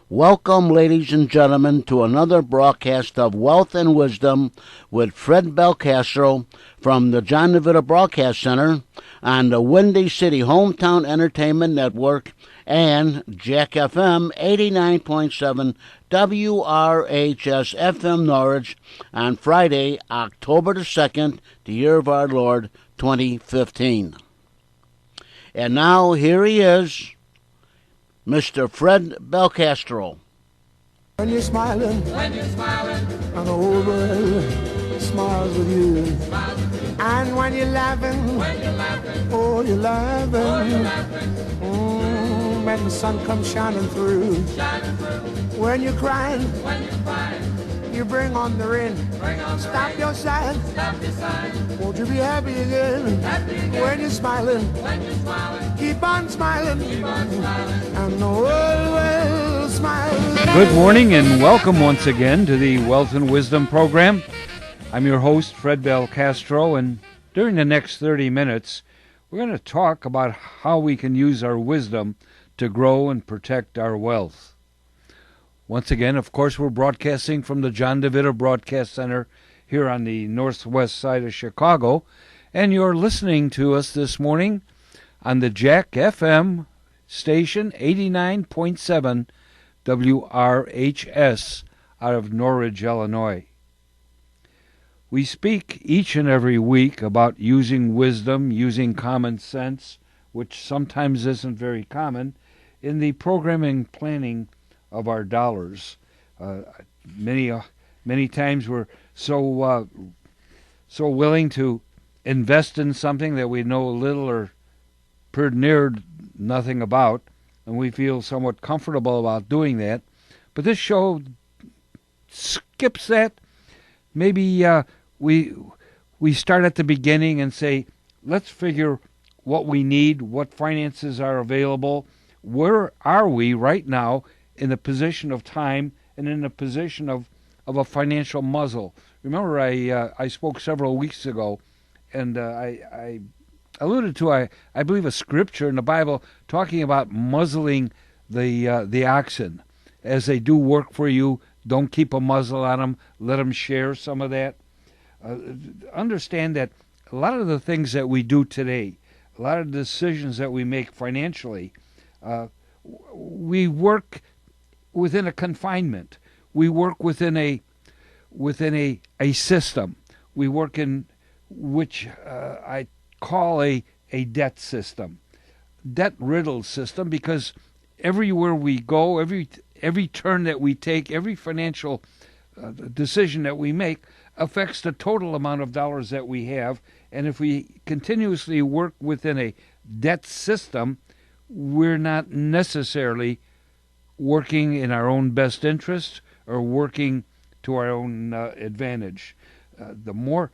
Welcome, ladies and gentlemen, to another broadcast of Wealth and Wisdom with Fred Belcastro from the John DeVita Broadcast Center on the Windy City Hometown Entertainment Network and Jack FM 89.7 WRHS FM Norwich on Friday, October the 2nd, the year of our Lord 2015. And now here he is, Mr. Fred Belcastro. When you're smiling, and the whole world smiles with you. And when you're laughing, oh, you're laughing. When the sun comes shining through. When you're crying, you bring on the rain. Stop your sighing. Won't you be happy again? When you're smiling, keep on smiling. And the whole world smiles. Good morning and welcome once again to the Wealth and Wisdom program. I'm your host, Fred Belcastro, and during the next 30 minutes, we're going to talk about how we can use our wisdom to grow and protect our wealth. Once again, of course, we're broadcasting from the John DeVita Broadcast Center here on the northwest side of Chicago, and you're listening to us this morning on the Jack FM station 89.7 WRHS out of Norwich, Illinois. We speak each and every week about using wisdom, using common sense, which sometimes isn't very common, in the programming planning of our dollars. Many times we're so willing to invest in something that we know little or pretty near nothing about, and we feel somewhat comfortable about doing that. But this show skips that. Maybe we start at the beginning and say, let's figure what we need, what finances are available, where are we right now in the position of time and in the position of a financial muzzle. Remember, I spoke several weeks ago, and I alluded to, I believe, a scripture in the Bible talking about muzzling the oxen. As they do work for you, don't keep a muzzle on them. Let them share some of that. Understand that a lot of the things that we do today, a lot of the decisions that we make financially, we work within a confinement. We work within a system. We work in which I call a debt system, debt-riddled system, because everywhere we go, every turn that we take, every financial decision that we make affects the total amount of dollars that we have. And if we continuously work within a debt system, we're not necessarily working in our own best interest or working to our own advantage. The more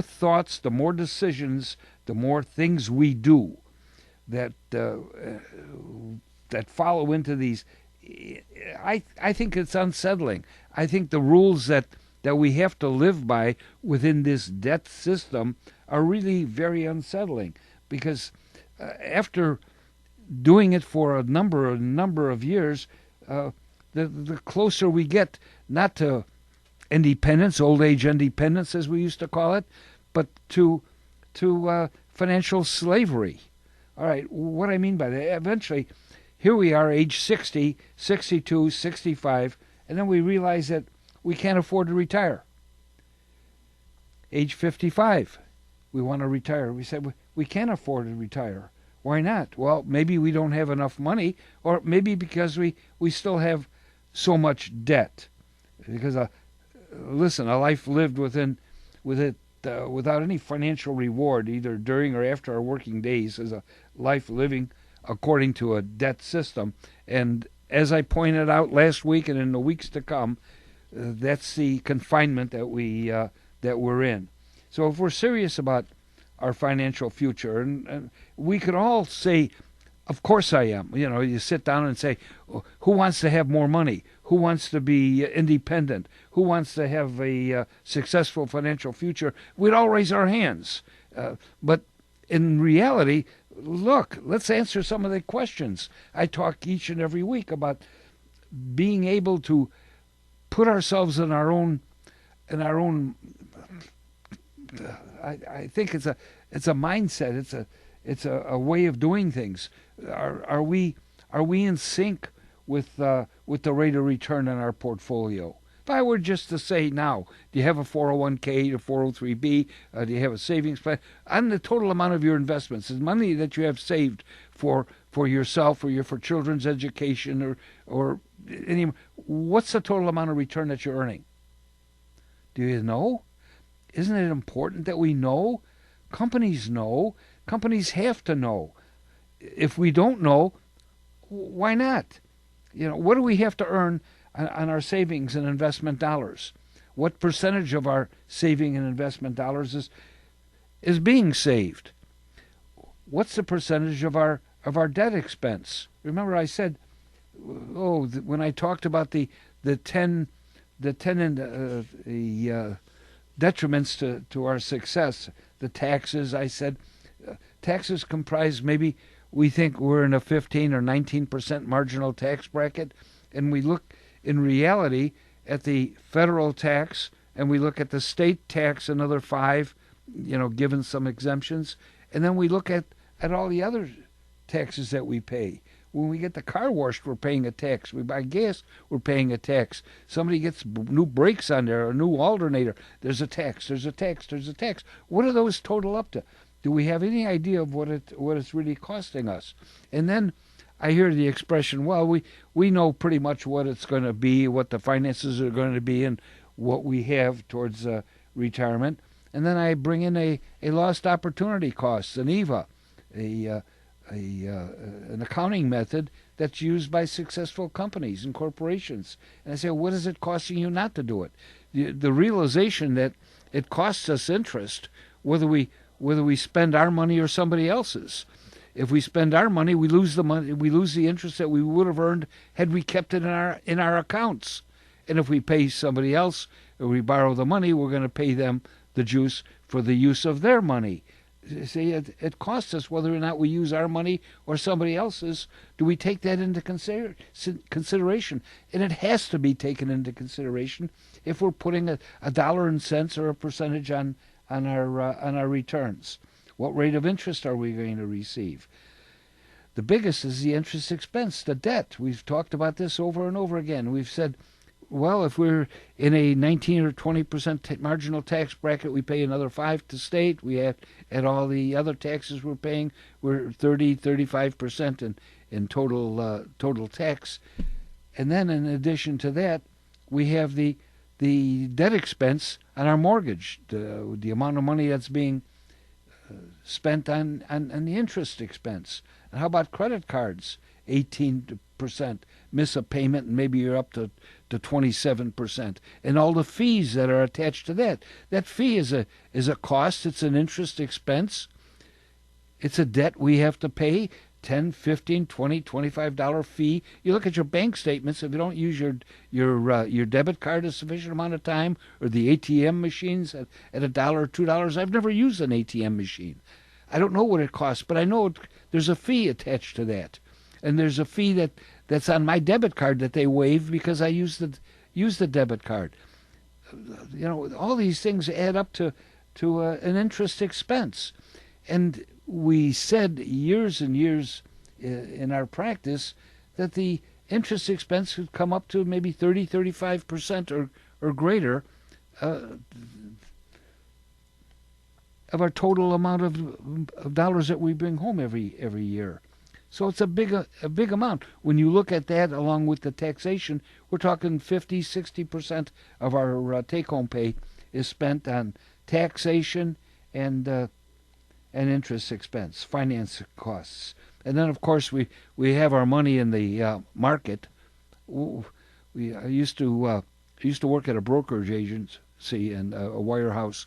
thoughts, the more decisions, the more things we do that follow into these. I think it's unsettling. I think the rules that we have to live by within this debt system are really very unsettling, because after doing it for a number of years, the closer we get, not to independence, old age independence as we used to call it, but to financial slavery. All right, what I mean by that, eventually, here we are, age 60, 62, 65, and then we realize that we can't afford to retire. Age 55, we want to retire. We said, we can't afford to retire. Why not? Well, maybe we don't have enough money, or maybe because we still have so much debt. Because, listen, a life lived without any financial reward, either during or after our working days, is a life living according to a debt system. And as I pointed out last week and in the weeks to come, that's the confinement that we're in. So if we're serious about our financial future, and we could all say, of course I am. You know, you sit down and say, who wants to have more money? Who wants to be independent? Who wants to have a successful financial future? We'd all raise our hands. But in reality, look, let's answer some of the questions. I talk each and every week about being able to put ourselves in our own I think it's a mindset. It's a way of doing things. Are we in sync with the rate of return on our portfolio? If I were just to say now, do you have a 401k or 403b? Do you have a savings plan? On the total amount of your investments, is money that you have saved for yourself or for children's education or any, what's the total amount of return that you're earning? Do you know? Isn't it important that we know? Companies know. Companies have to know. If we don't know, why not? What do we have to earn on our savings and investment dollars? What percentage of our saving and investment dollars is being saved? What's the percentage of our debt expense? Remember, I said, when I talked about the 10 detriments to our success, the taxes, I said, taxes comprise, maybe we think we're in a 15 or 19% marginal tax bracket, and we look in reality at the federal tax, and we look at the state tax, another 5, given some exemptions, and then we look at all the other taxes that we pay. When we get the car washed, we're paying a tax. We buy gas, we're paying a tax. Somebody gets new brakes on there, or a new alternator, there's a tax, there's a tax, there's a tax. What do those total up to? Do we have any idea of what it's really costing us? And then I hear the expression, well, we know pretty much what it's going to be, what the finances are going to be, and what we have towards retirement. And then I bring in a lost opportunity cost, an EVA, an accounting method that's used by successful companies and corporations. And I say, what is it costing you not to do it? The realization that it costs us interest, whether we spend our money or somebody else's. If we spend our money, we lose the money. We lose the interest that we would have earned had we kept it in our accounts. And if we pay somebody else or we borrow the money, we're going to pay them the juice for the use of their money. See, it costs us whether or not we use our money or somebody else's. Do we take that into consideration? And it has to be taken into consideration if we're putting a dollar and cents or a percentage on our returns. What rate of interest are we going to receive? The biggest is the interest expense, the debt. We've talked about this over and over again. We've said, well, if we're in a 19 or 20% marginal tax bracket, we pay another 5 to state. We add all the other taxes we're paying. We're 35% in total tax. And then in addition to that, we have the debt expense on our mortgage, the amount of money that's being spent on the interest expense. And how about credit cards? 18%. Miss a payment and maybe you're up to 27%. And all the fees that are attached to that. That fee is a cost. It's an interest expense. It's a debt we have to pay. $10, $15, $20, $25 fee. You look at your bank statements. If you don't use your debit card a sufficient amount of time, or the ATM machines at $1 or $2, I've never used an ATM machine. I don't know what it costs, but I know there's a fee attached to that, and there's a fee that's on my debit card that they waive because I use the debit card. All these things add up to an interest expense, and we said years and years in our practice that the interest expense could come up to maybe 35% or greater of our total amount of dollars that we bring home every year. So it's a big amount. When you look at that along with the taxation, we're talking 50-60% of our take-home pay is spent on taxation and interest expense, finance costs. And then, of course, we have our money in the market. I used to work at a brokerage agency and a wirehouse.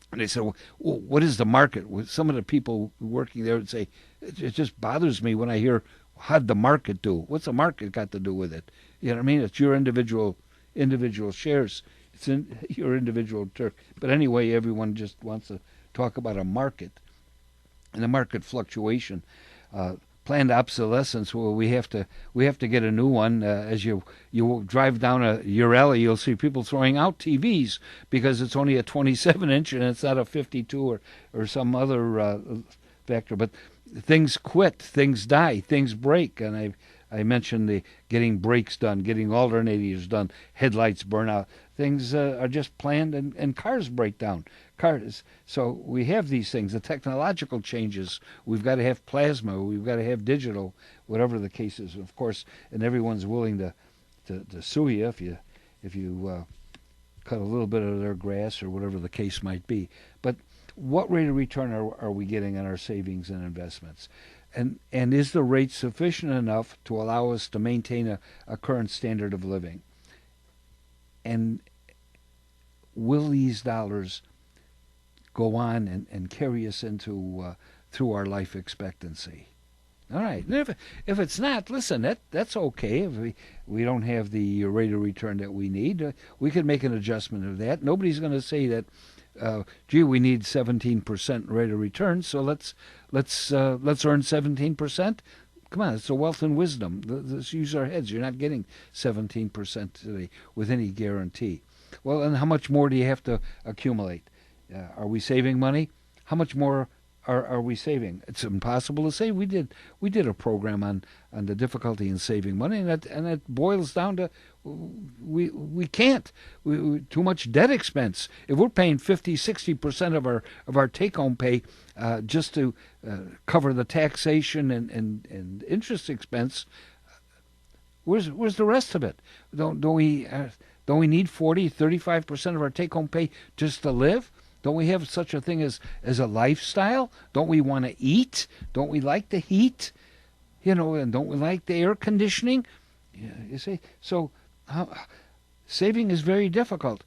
And they said, well, what is the market? Some of the people working there would say, it just bothers me when I hear, how'd the market do? What's the market got to do with it? You know what I mean? It's your individual shares. It's in your individual turf. But anyway, everyone just wants to talk about a market and a market fluctuation. planned obsolescence. Well, we have to get a new one. As you drive down your alley, you'll see people throwing out TVs because it's only a 27-inch and it's not a 52 or some other factor. But things quit, things die, things break, and I mentioned the getting brakes done, getting alternators done, headlights burn out. Things are just planned, and cars break down. Cars. So we have these things, the technological changes. We've got to have plasma. We've got to have digital, whatever the case is. Of course, and everyone's willing to sue you if you cut a little bit of their grass or whatever the case might be. But what rate of return are we getting on our savings and investments? And is the rate sufficient enough to allow us to maintain a current standard of living? And will these dollars go on and carry us into through our life expectancy? All right. And if it's not, listen, that's okay. If we don't have the rate of return that we need, we can make an adjustment of that. Nobody's going to say that, gee, we need 17% rate of return, so let's earn 17%. Come on, it's a wealth and wisdom. Let's use our heads. You're not getting 17% today with any guarantee. Well, and how much more do you have to accumulate? Are we saving money? How much more are we saving? It's impossible to say. We did a program on the difficulty in saving money, and it boils down to we can't. Too much debt expense. If we're paying 50-60% of our take-home pay just to cover the taxation and interest expense, where's the rest of it? Don't we need 40-35% of our take-home pay just to live? Don't we have such a thing as a lifestyle? Don't we want to eat? Don't we like the heat? And don't we like the air conditioning? Yeah, you see? So saving is very difficult.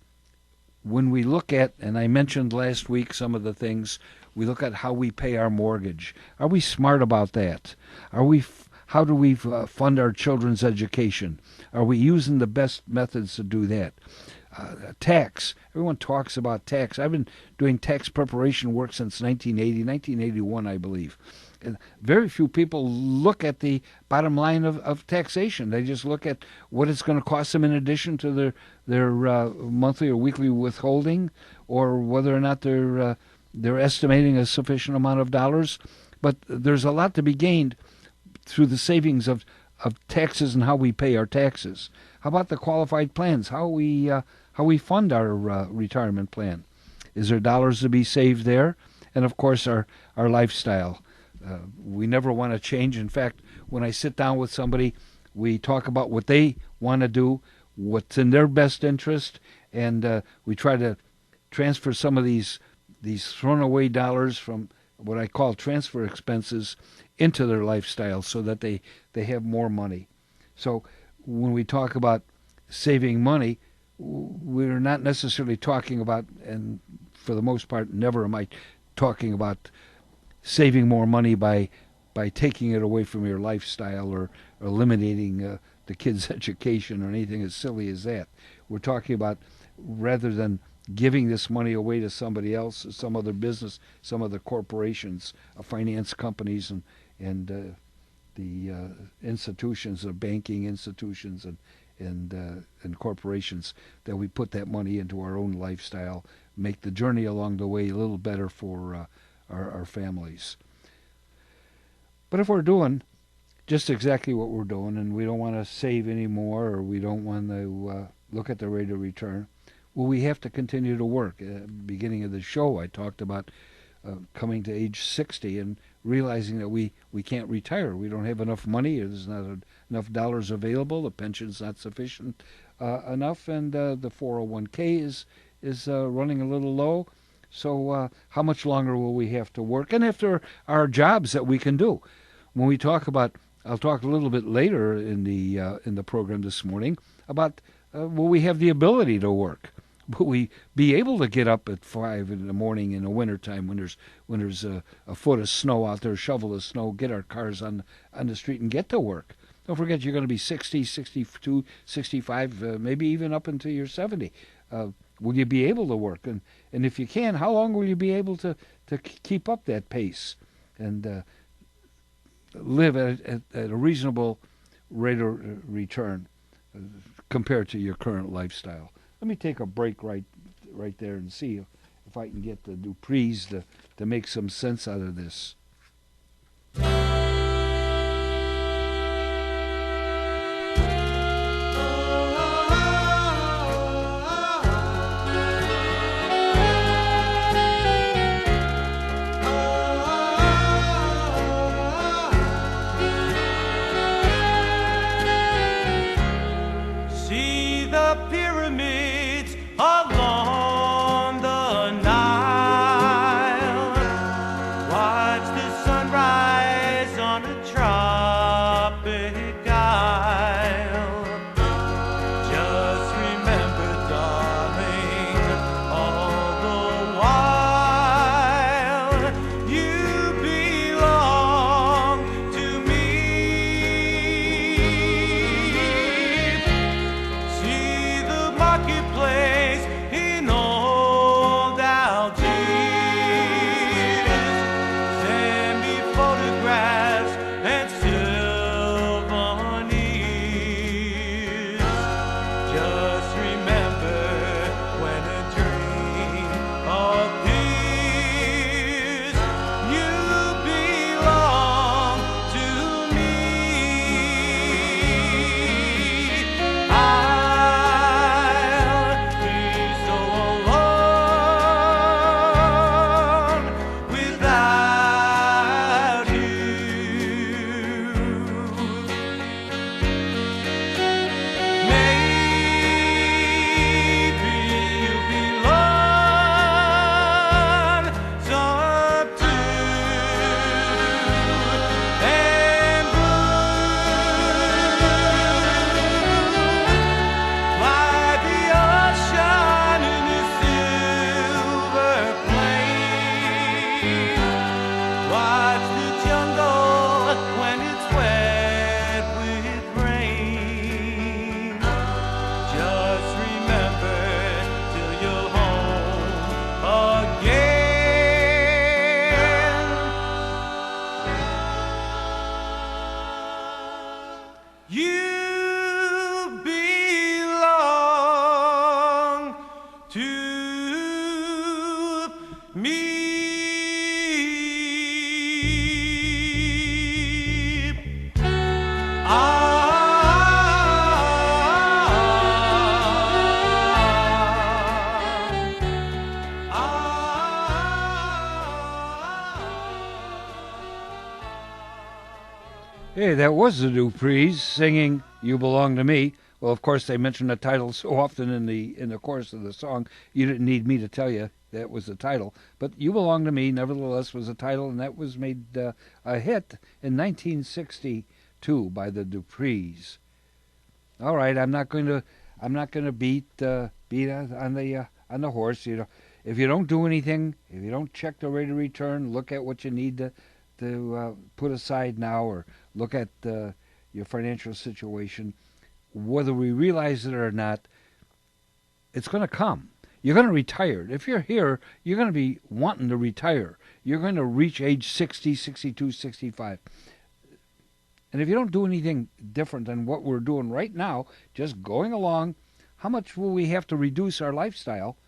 When we look at, and I mentioned last week some of the things, we look at how we pay our mortgage. Are we smart about that? How do we fund our children's education? Are we using the best methods to do that? Tax. Everyone talks about tax. I've been doing tax preparation work since 1981, I believe. And very few people look at the bottom line of taxation. They just look at what it's going to cost them in addition to their monthly or weekly withholding, or whether or not they're estimating a sufficient amount of dollars. But there's a lot to be gained through the savings of taxes and how we pay our taxes. How about the qualified plans? How we fund our retirement plan? Is there dollars to be saved there? And of course, our lifestyle. We never want to change. In fact, when I sit down with somebody, we talk about what they want to do, what's in their best interest, and we try to transfer some of these thrown away dollars from what I call transfer expenses into their lifestyle so that they have more money. So when we talk about saving money, we're not necessarily talking about, and for the most part, never am I talking about saving more money by taking it away from your lifestyle or eliminating the kids' education or anything as silly as that. We're talking about, rather than giving this money away to somebody else, some other business, some other corporations, finance companies, and the institutions, the banking institutions, and corporations, that we put that money into our own lifestyle, make the journey along the way a little better for our families. But if we're doing just exactly what we're doing, and we don't want to save anymore, or we don't want to look at the rate of return, well, we have to continue to work. At the beginning of the show, I talked about coming to age 60 and realizing that we can't retire. We don't have enough money. There's not enough dollars available. The pension's not sufficient enough, and the 401k is running a little low. So how much longer will we have to work? And if there are jobs that we can do. When we talk about, I'll talk a little bit later in the program this morning about will we have the ability to work? Will we be able to get up at 5 in the morning in the wintertime when there's a foot of snow out there, shovel the snow, get our cars on the street and get to work? Don't forget, you're going to be 60, 62, 65, maybe even up until you're 70. Will you be able to work? And if you can, how long will you be able to keep up that pace? And live at a reasonable rate of return compared to your current lifestyle. Let me take a break right there and see if I can get the Duprees to make some sense out of this. See the pyramids along the Nile. Watch the sunrise on a tropic isle. Just remember, darling, all the while you belong to me. See the marketplace in old Algiers. Send me photographs and souvenirs. Just remember when a dream appears, you belong to me. I'll be so alone without you. Maybe you'll be lonesome too, and blue by the ocean in a silver plane. Watch the jungle when it's wet with rain. Just remember till you're home again. You belong to me. Hey, that was the Duprees singing "You Belong to Me." Well, of course, they mentioned the title so often in the chorus of the song, you didn't need me to tell you that was the title. But "You Belong to Me," nevertheless, was the title, and that was made a hit in 1962 by the Duprees. All right, I'm not going to beat on the horse. You know, if you don't do anything, if you don't check the rate of return, look at what you need to put aside now, or look at your financial situation. Whether we realize it or not, it's going to come. You're going to retire. If you're here, you're going to be wanting to retire. You're going to reach age 60, 62, 65. And if you don't do anything different than what we're doing right now, just going along, how much will we have to reduce our lifestyle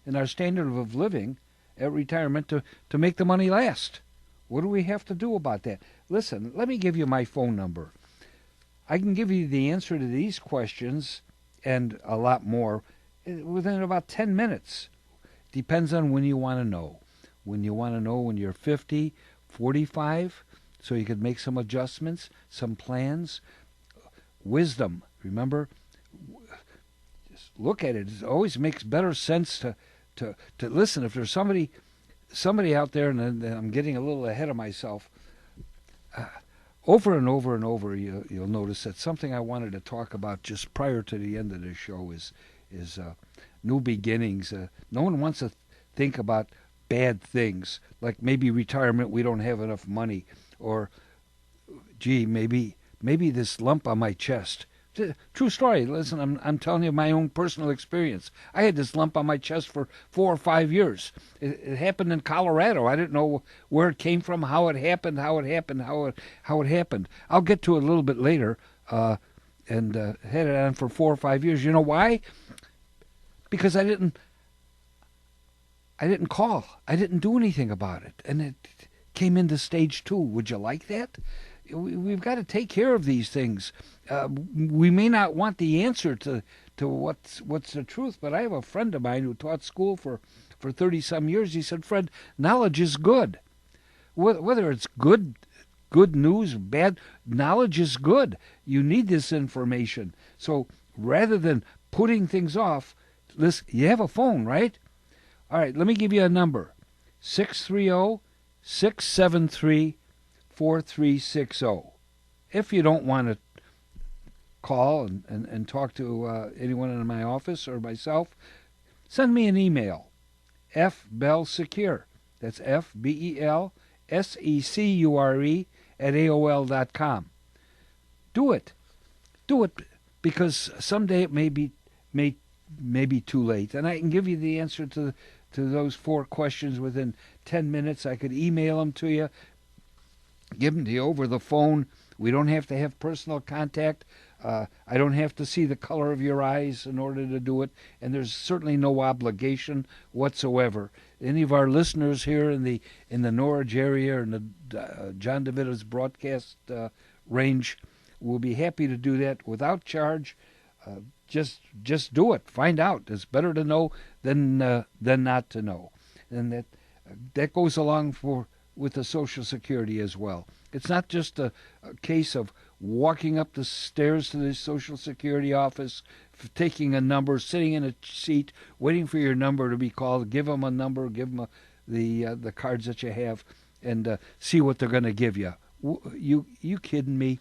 and our standard of living at retirement to make the money last? What do we have to do about that? Listen, let me give you my phone number. I can give you the answer to these questions and a lot more within about 10 minutes. Depends on when you want to know. When you want to know when you're 50, 45, so you could make some adjustments, some plans. Wisdom, remember? Just look at it. It always makes better sense to listen. If there's somebody out there, and I'm getting a little ahead of myself, over and over and over, you'll notice that something I wanted to talk about just prior to the end of this show is new beginnings. No one wants to think about bad things, like maybe retirement, we don't have enough money, or gee, maybe this lump on my chest True story. Listen, I'm telling you my own personal experience. I had this lump on my chest for 4 or 5 years. It happened in Colorado. I didn't know where it came from, how it happened. How it happened. I'll get to it a little bit later. And had it on for 4 or 5 years. You know why? Because I didn't call. I didn't do anything about it, and it came into stage 2. Would you like that? We've got to take care of these things. We may not want the answer to what's the truth, but I have a friend of mine who taught school for 30-some years. He said, Fred, knowledge is good. Whether it's good news, bad, knowledge is good. You need this information. So rather than putting things off, listen, you have a phone, right? All right, let me give you a number. 630-673-4360. If you don't want to call and talk to anyone in my office or myself, send me an email. fbellsecure. That's FBELSECURE at AOL.com. Do it, because someday it may be too late, and I can give you the answer to those 4 questions within 10 minutes. I could email them to you, give them to you over the phone. We don't have to have personal contact. I don't have to see the color of your eyes in order to do it, and there's certainly no obligation whatsoever. Any of our listeners here in the Norwich area or in the John DeVito's broadcast range will be happy to do that without charge. Just do it. Find out. It's better to know than not to know, and that goes along with the Social Security as well. It's not just a case of walking up the stairs to the Social Security office, taking a number, sitting in a seat, waiting for your number to be called. Give them a number, give them the cards that you have, and see what they're going to give you. You kidding me?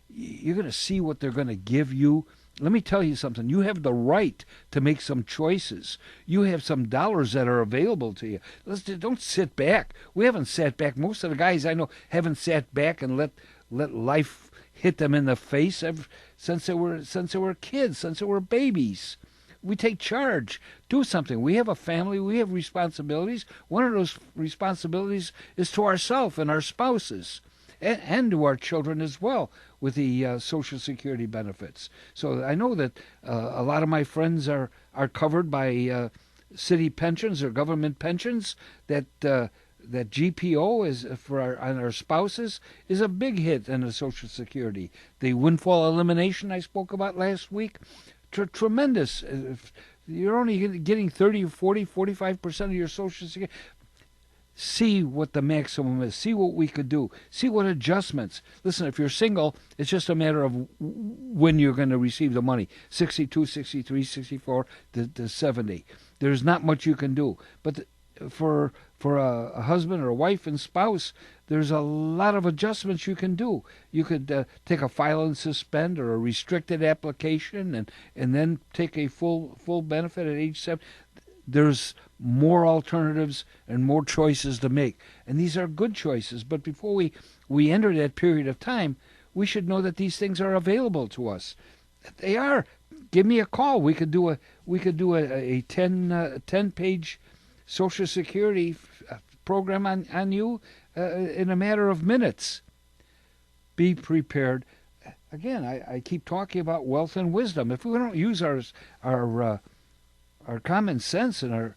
You're going to see what they're going to give you. Let me tell you something. You have the right to make some choices. You have some dollars that are available to you. Don't sit back. We haven't sat back. Most of the guys I know haven't sat back and let life hit them in the face since they were kids, since they were babies. We take charge. Do something. We have a family. We have responsibilities. One of those responsibilities is to ourselves and our spouses, and to our children as well, with the Social Security benefits. So I know that a lot of my friends are covered by city pensions or government pensions. That GPO is on our spouses is a big hit in the Social Security. The windfall elimination I spoke about last week, tremendous. If you're only getting 30, 40, 45% of your Social Security. See what the maximum is. See what we could do. See what adjustments. Listen, if you're single, it's just a matter of when you're going to receive the money. 62, 63, 64 to 70. There's not much you can do. But for a husband or a wife and spouse, there's a lot of adjustments you can do. You could take a file and suspend or a restricted application and then take a full benefit at age 7. There's more alternatives and more choices to make. And these are good choices. But before we enter that period of time, we should know that these things are available to us. They are. Give me a call. We could do a 10-page Social Security program on you in a matter of minutes. Be prepared. Again, I keep talking about wealth and wisdom. If we don't use our common sense and our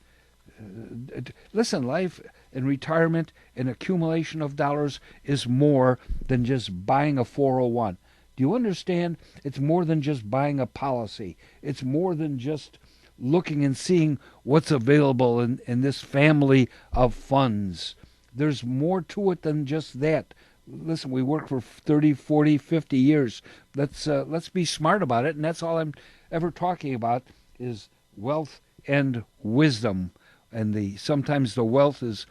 listen, life and retirement and accumulation of dollars is more than just buying a 401. Do you understand? It's more than just buying a policy. It's more than just looking and seeing what's available in this family of funds. There's more to it than just that. Listen, we work for 30, 40, 50 years. Let's be smart about it, and that's all I'm ever talking about is wealth and wisdom. And sometimes the wealth is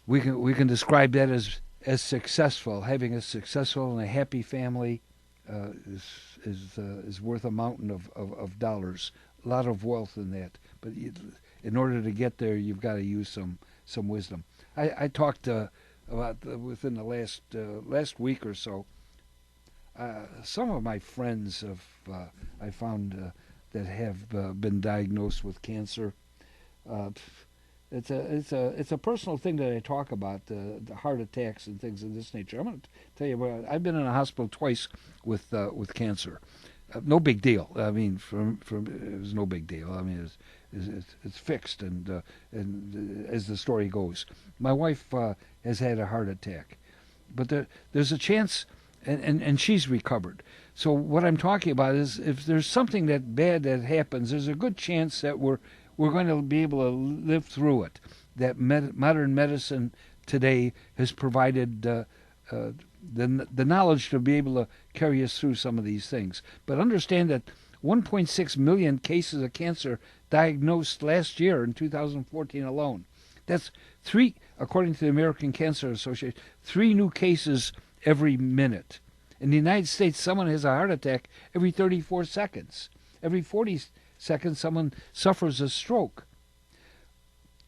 we can describe that as successful. Having a successful and a happy family is worth a mountain of dollars. A lot of wealth in that. But in order to get there, you've got to use some wisdom. I talked about within the last week or so some of my friends I found that have been diagnosed with cancer. It's a personal thing that I talk about, the heart attacks and things of this nature. I'm going to tell you what, I've been in a hospital twice with cancer. No big deal. I mean, it was no big deal. I mean, it's fixed, and as the story goes, my wife has had a heart attack, but there's a chance, and she's recovered. So what I'm talking about is, if there's something that bad that happens, there's a good chance that we're going to be able to live through it. That modern medicine today has provided the knowledge to be able to carry us through some of these things. But understand that 1.6 million cases of cancer diagnosed last year in 2014 alone. That's three, according to the American Cancer Association, 3 new cases every minute. In the United States, someone has a heart attack every 34 seconds. Every 40 seconds, someone suffers a stroke.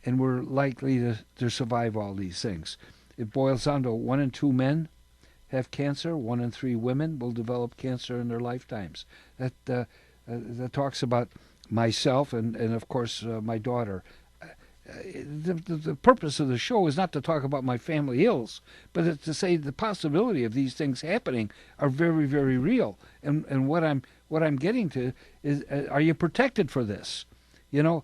And we're likely to survive all these things. It boils down to 1 in 2 men have cancer. 1 in 3 women will develop cancer in their lifetimes. That talks about myself and of course, my daughter. The purpose of the show is not to talk about my family ills, but it's to say the possibility of these things happening are very, very real. And what I'm getting to is, are you protected for this? You know,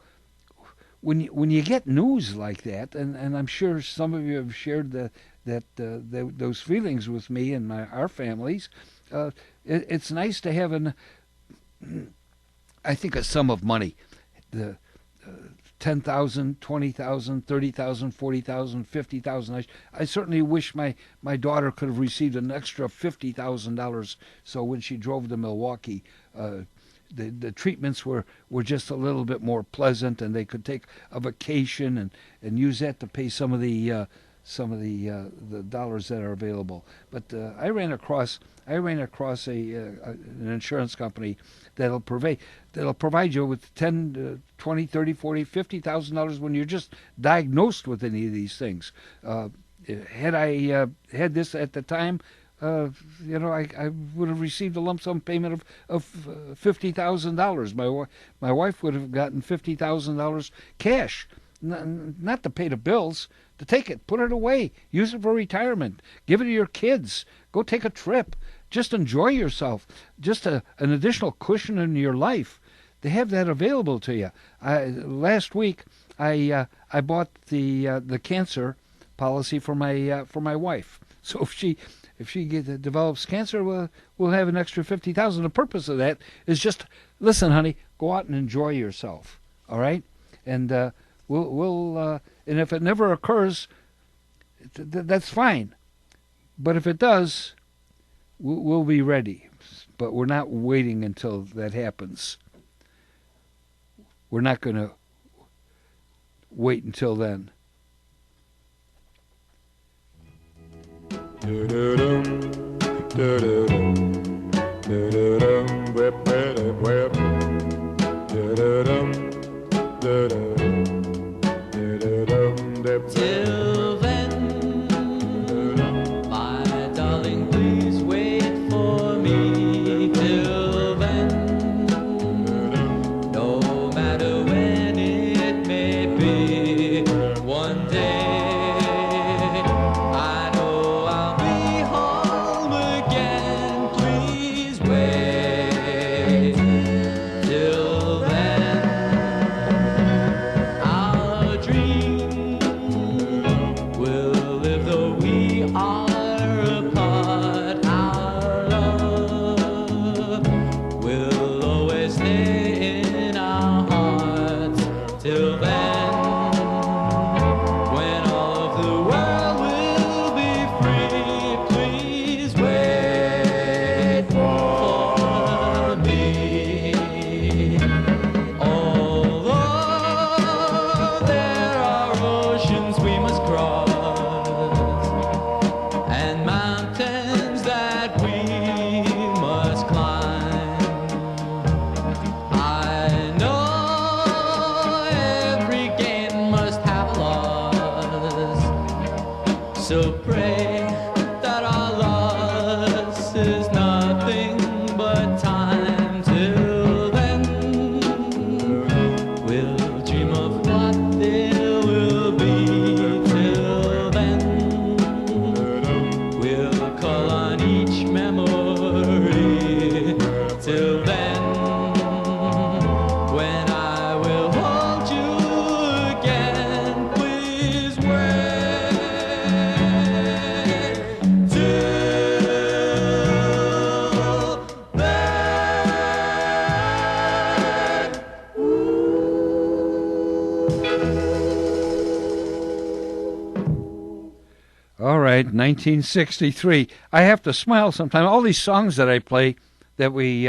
when you get news like that, and I'm sure some of you have shared those feelings with me and our families, it's nice to have I think a sum of money, the 10,000, 20,000, 30,000, 40,000, 50,000. I certainly wish my daughter could have received an extra $50,000. So when she drove to Milwaukee, the treatments were just a little bit more pleasant, and they could take a vacation and use that to pay some of the dollars that are available. But I ran across an insurance company that'll provide you with 10, 20, 30, 40, $50,000 when you're just diagnosed with any of these things. Had I had this at the time, I would have received a lump sum payment of $50,000. My wife would have gotten $50,000 cash, not to pay the bills, to take it, put it away, use it for retirement, give it to your kids, go take a trip, just enjoy yourself, just an additional cushion in your life. They have that available to you. Last week, I bought the cancer policy for my wife. So if she develops cancer, we'll have an extra $50,000. The purpose of that is just, listen, honey, go out and enjoy yourself. All right, and we'll and if it never occurs, that's fine. But if it does, we'll be ready. But we're not waiting until that happens. We're not going to wait until then. Till then, my darling, please wait for me. Till then, no matter when it may be, one day I know I'll be home again. Please wait. right, 1963. I have to smile sometimes. All these songs that I play that we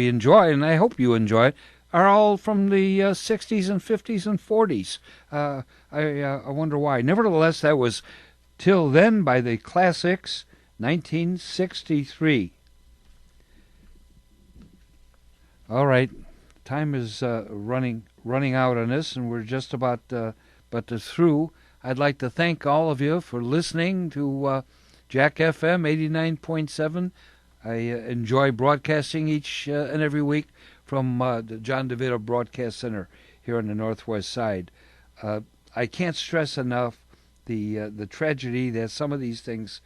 enjoy, and I hope you enjoy it, are all from the 60s and 50s and 40s. I wonder why. Nevertheless, that was Till Then by the Classics, 1963. All right, time is running out on this, and we're just about through. I'd like to thank all of you for listening to Jack FM 89.7. I enjoy broadcasting each and every week from the John DeVito Broadcast Center here on the Northwest Side. I can't stress enough the tragedy that some of these things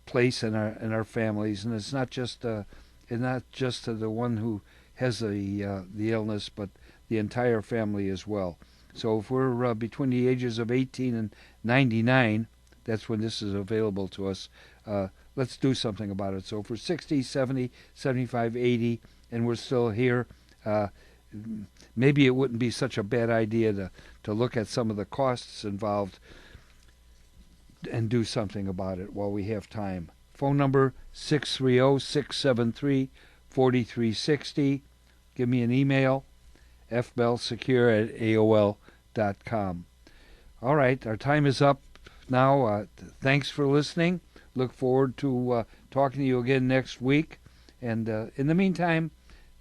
place in our families, and it's not just the one who has the illness, but the entire family as well. So if we're between the ages of 18 and 99, that's when this is available to us. Let's do something about it. So if we're 60, 70, 75, 80, and we're still here, maybe it wouldn't be such a bad idea to look at some of the costs involved and do something about it while we have time. Phone number 630-673-4360. Give me an email, fbellsecure@aol.com. All right, our time is up now. Thanks for listening. Look forward to talking to you again next week. And in the meantime,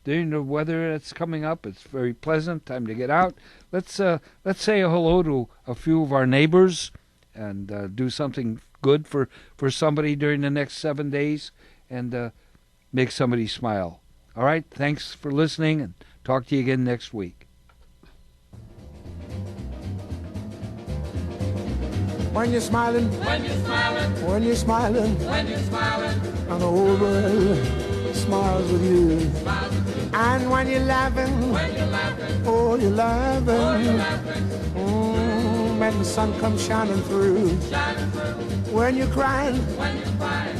during the weather that's coming up, it's very pleasant. Time to get out. Let's say hello to a few of our neighbors and do something good for somebody during the next 7 days and make somebody smile. All right, thanks for listening, and talk to you again next week. When you're smiling, When you're smiling, when you're smiling, when you're smiling, and the whole world smiles with you. And when you're laughing, when you're laughing, oh, you're laughing. oh, you're laughing, When the sun comes shining through. shining through. When you're crying, When you're crying,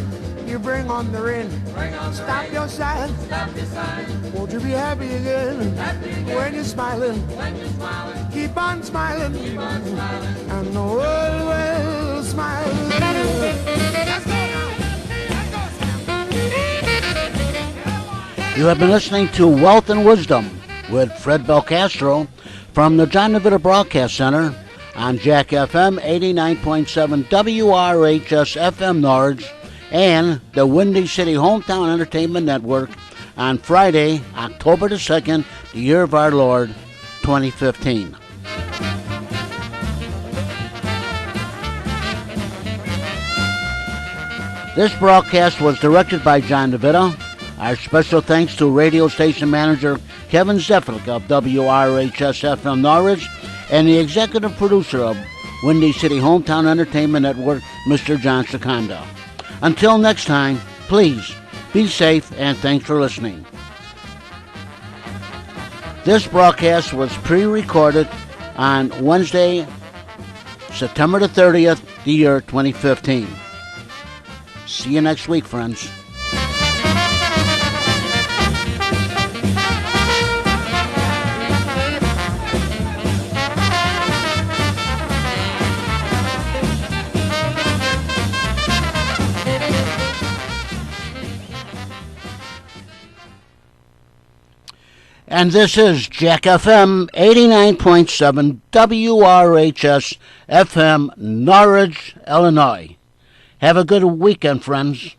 you bring on the rain. bring on the Stop rain, your sighing. stop your sighing, Won't you be happy again? happy again. When you're smiling, When you're smiling, keep on smiling. keep on smiling. And the world will smile with you. Let's go now. You have been listening to Wealth and Wisdom with Fred Belcastro from the John DeVito Broadcast Center on Jack FM 89.7 WRHS FM Norwich and the Windy City Hometown Entertainment Network on Friday, October the 2nd, the year of our Lord, 2015. This broadcast was directed by John DeVito. Our special thanks to radio station manager Kevin Zeflik of WRHS FM Norwich and the executive producer of Windy City Hometown Entertainment Network, Mr. John Secondo. Until next time, please be safe and thanks for listening. This broadcast was pre-recorded on Wednesday, September the 30th, the year 2015. See you next week, friends. And this is Jack FM 89.7 WRHS FM Norwich, Illinois. Have a good weekend, friends.